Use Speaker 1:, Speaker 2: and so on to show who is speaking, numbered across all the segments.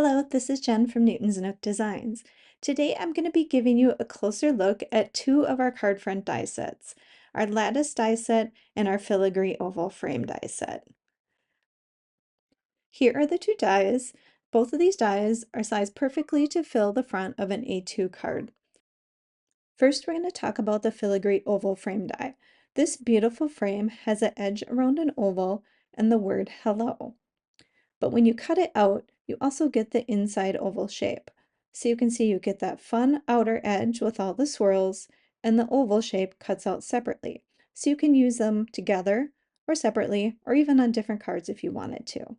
Speaker 1: Hello, this is Jen from Newton's Nook Designs. Today I'm going to be giving you a closer look at two of our card front die sets, our Lattice die set and our Filigree oval frame die set. Here are the two dies. Both of these dies are sized perfectly to fill the front of an A2 card. First, we're going to talk about the Filigree oval frame die. This beautiful frame has an edge around an oval and the word hello. But when you cut it out, you also get the inside oval shape. So you can see you get that fun outer edge with all the swirls, and the oval shape cuts out separately. So you can use them together or separately, or even on different cards if you wanted to.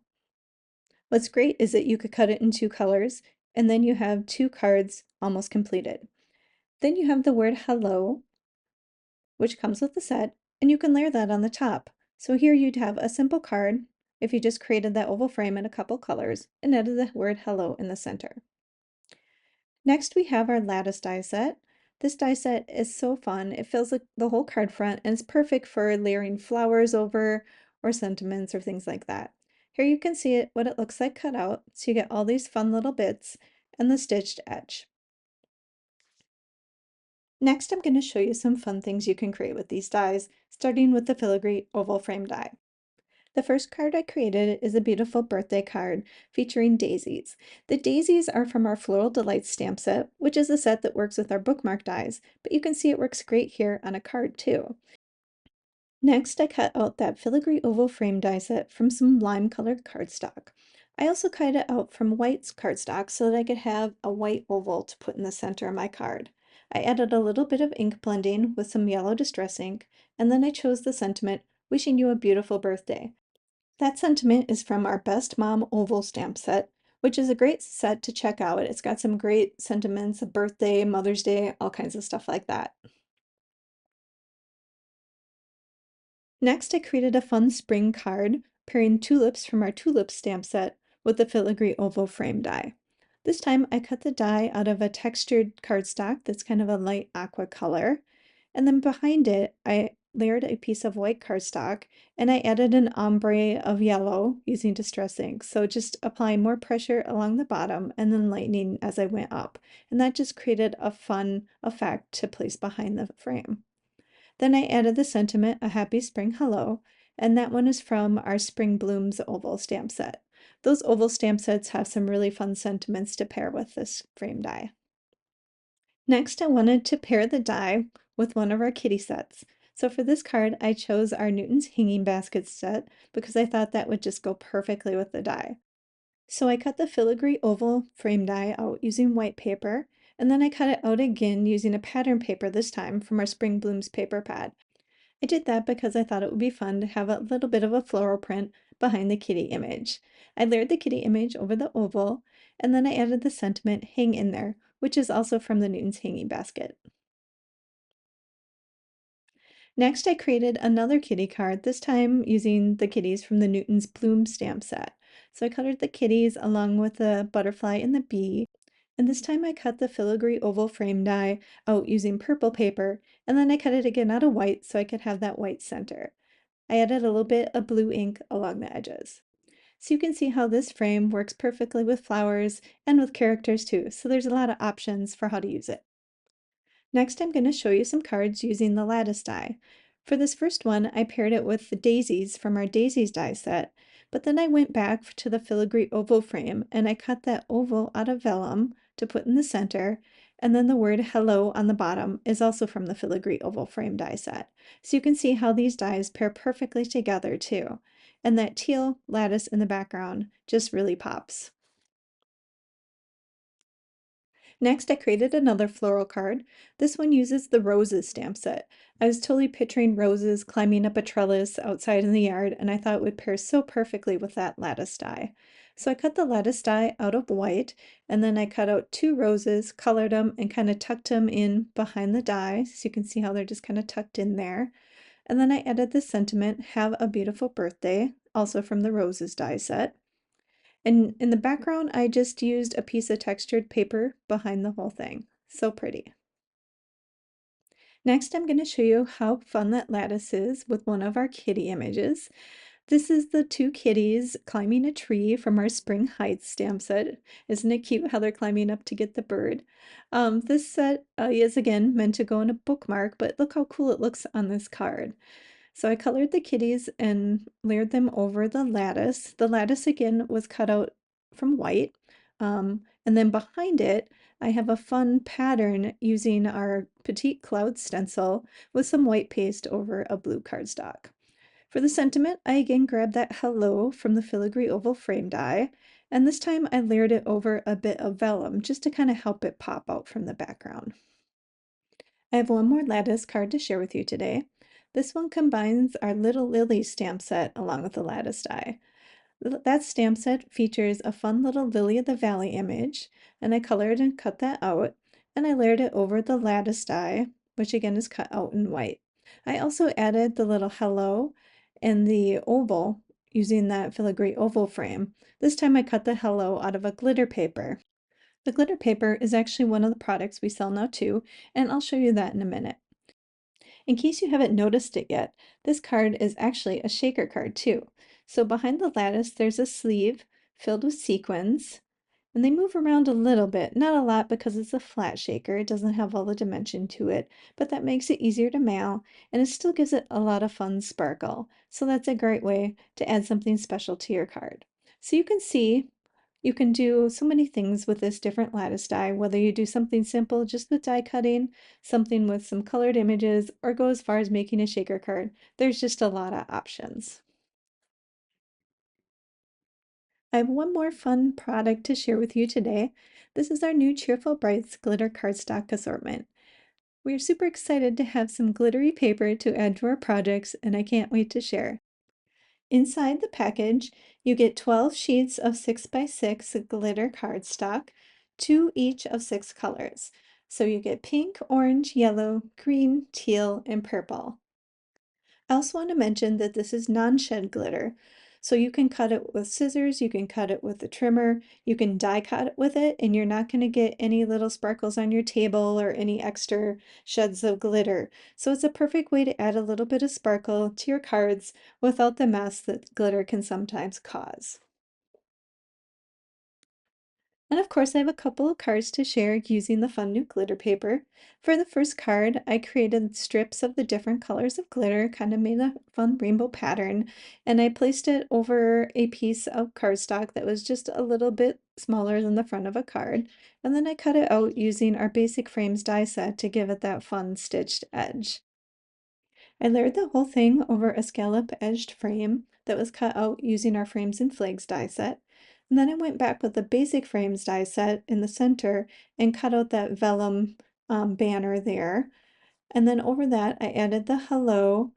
Speaker 1: What's great is that you could cut it in two colors, and then you have two cards almost completed. Then you have the word hello, which comes with the set, and you can layer that on the top. So here you'd have a simple card if you just created that oval frame in a couple colors and added the word hello in the center. Next we have our lattice die set. This die set is so fun. It fills the whole card front and it's perfect for layering flowers over or sentiments or things like that. Here you can see what it looks like cut out. So you get all these fun little bits and the stitched edge. Next, I'm going to show you some fun things you can create with these dies, starting with the Filigree oval frame die. The first card I created is a beautiful birthday card featuring daisies. The daisies are from our Floral Delights stamp set, which is a set that works with our bookmark dies, but you can see it works great here on a card too. Next, I cut out that Filigree oval frame die set from some lime-colored cardstock. I also cut it out from white cardstock so that I could have a white oval to put in the center of my card. I added a little bit of ink blending with some yellow distress ink, and then I chose the sentiment, "Wishing you a beautiful birthday." That sentiment is from our Best Mom oval stamp set, which is a great set to check out. It's got some great sentiments, a birthday, Mother's Day, all kinds of stuff like that. Next, I created a fun spring card pairing tulips from our tulip stamp set with the Filigree oval frame die. This time I cut the die out of a textured cardstock that's kind of a light aqua color, and then behind it I layered a piece of white cardstock and I added an ombre of yellow using distress ink. So just applying more pressure along the bottom and then lightening as I went up. And that just created a fun effect to place behind the frame. Then I added the sentiment, "A happy spring hello," and that one is from our Spring Blooms oval stamp set. Those oval stamp sets have some really fun sentiments to pair with this frame die. Next, I wanted to pair the die with one of our kitty sets. So for this card, I chose our Newton's Hanging Baskets set because I thought that would just go perfectly with the die. So I cut the filigree oval frame die out using white paper, and then I cut it out again using a pattern paper this time from our Spring Blooms paper pad. I did that because I thought it would be fun to have a little bit of a floral print behind the kitty image. I layered the kitty image over the oval, and then I added the sentiment "Hang in there," which is also from the Newton's Hanging Basket. Next, I created another kitty card, this time using the kitties from the Newton's Bloom stamp set. So I colored the kitties along with the butterfly and the bee, and this time I cut the filigree oval frame die out using purple paper, and then I cut it again out of white so I could have that white center. I added a little bit of blue ink along the edges. So you can see how this frame works perfectly with flowers and with characters too, so there's a lot of options for how to use it. Next, I'm going to show you some cards using the lattice die. For this first one, I paired it with the daisies from our daisies die set, but then I went back to the filigree oval frame and I cut that oval out of vellum to put in the center, and then the word hello on the bottom is also from the filigree oval frame die set. So you can see how these dies pair perfectly together too, and that teal lattice in the background just really pops. Next, I created another floral card. This one uses the roses stamp set. I was totally picturing roses climbing up a trellis outside in the yard, and I thought it would pair so perfectly with that lattice die. So I cut the lattice die out of white, and then I cut out two roses, colored them, and kind of tucked them in behind the die, so you can see how they're just kind of tucked in there. And then I added the sentiment, "Have a beautiful birthday," also from the roses die set. And in the background, I just used a piece of textured paper behind the whole thing. So pretty. Next, I'm going to show you how fun that lattice is with one of our kitty images. This is the two kitties climbing a tree from our Spring Heights stamp set. Isn't it cute how they're climbing up to get the bird? This set is again meant to go in a bookmark, but look how cool it looks on this card. So I colored the kitties and layered them over the lattice. The lattice again was cut out from white. And then behind it, I have a fun pattern using our Petite Cloud stencil with some white paste over a blue cardstock. For the sentiment, I again grabbed that hello from the Filigree oval frame die, and this time I layered it over a bit of vellum just to kind of help it pop out from the background. I have one more lattice card to share with you today. This one combines our Little Lily stamp set along with the lattice die. That stamp set features a fun little Lily of the Valley image, and I colored and cut that out, and I layered it over the lattice die, which again is cut out in white. I also added the little hello and the oval using that filigree oval frame. This time I cut the hello out of a glitter paper. The glitter paper is actually one of the products we sell now too, and I'll show you that in a minute. In case you haven't noticed it yet, this card is actually a shaker card too. So behind the lattice, there's a sleeve filled with sequins, and they move around a little bit, not a lot because it's a flat shaker. It doesn't have all the dimension to it, but that makes it easier to mail, and it still gives it a lot of fun sparkle. So that's a great way to add something special to your card. So you can see you can do so many things with this different lattice die, whether you do something simple just with die cutting, something with some colored images, or go as far as making a shaker card. There's just a lot of options. I have one more fun product to share with you today. This is our new Cheerful Brights glitter cardstock assortment. We are super excited to have some glittery paper to add to our projects, and I can't wait to share. Inside the package, you get 12 sheets of 6x6 glitter cardstock, two each of 6 colors. So you get pink, orange, yellow, green, teal, and purple. I also want to mention that this is non-shed glitter. So you can cut it with scissors, you can cut it with a trimmer, you can die cut it with it, and you're not going to get any little sparkles on your table or any extra sheds of glitter. So it's a perfect way to add a little bit of sparkle to your cards without the mess that glitter can sometimes cause. And of course, I have a couple of cards to share using the fun new glitter paper. For the first card, I created strips of the different colors of glitter, kind of made a fun rainbow pattern, and I placed it over a piece of cardstock that was just a little bit smaller than the front of a card. And then I cut it out using our Basic Frames die set to give it that fun stitched edge. I layered the whole thing over a scallop-edged frame that was cut out using our Frames and Flags die set. And then I went back with the Basic Frames die set in the center and cut out that vellum banner there. And then over that, I added the hello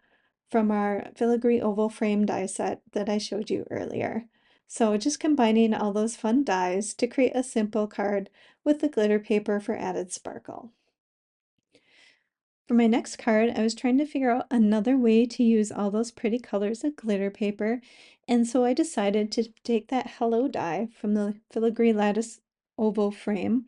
Speaker 1: from our Filigree oval frame die set that I showed you earlier. So just combining all those fun dies to create a simple card with the glitter paper for added sparkle. For my next card, I was trying to figure out another way to use all those pretty colors of glitter paper, and so I decided to take that Hello die from the Filigree Lattice oval frame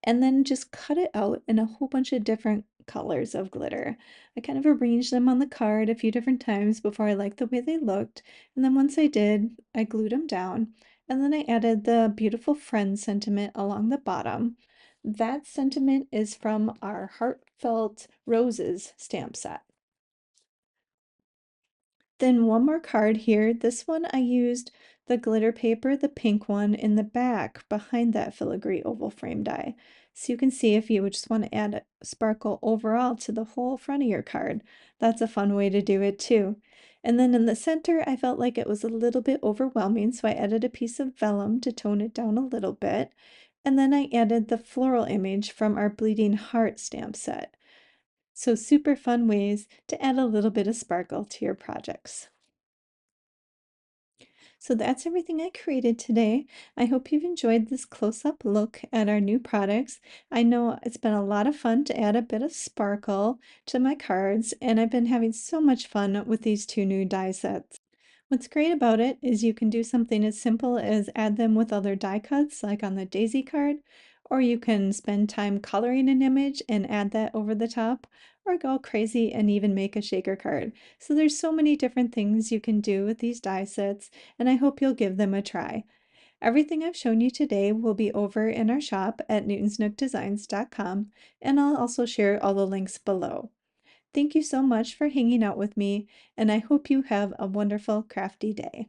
Speaker 1: and then just cut it out in a whole bunch of different colors of glitter. I kind of arranged them on the card a few different times before I liked the way they looked, and then once I did, I glued them down, and then I added the beautiful friend sentiment along the bottom. That sentiment is from our Heartfelt Roses stamp set. Then one more card here. This one I used the glitter paper, the pink one, in the back behind that filigree oval frame die. So you can see if you would just want to add a sparkle overall to the whole front of your card. That's a fun way to do it too. And then in the center, I felt like it was a little bit overwhelming, so I added a piece of vellum to tone it down a little bit. And then I added the floral image from our Bleeding Heart stamp set. So super fun ways to add a little bit of sparkle to your projects. So that's everything I created today. I hope you've enjoyed this close-up look at our new products. I know it's been a lot of fun to add a bit of sparkle to my cards, and I've been having so much fun with these two new die sets. What's great about it is you can do something as simple as add them with other die cuts, like on the daisy card, or you can spend time coloring an image and add that over the top, or go crazy and even make a shaker card. So there's so many different things you can do with these die sets, and I hope you'll give them a try. Everything I've shown you today will be over in our shop at newtonsnookdesigns.com, and I'll also share all the links below. Thank you so much for hanging out with me, and I hope you have a wonderful crafty day.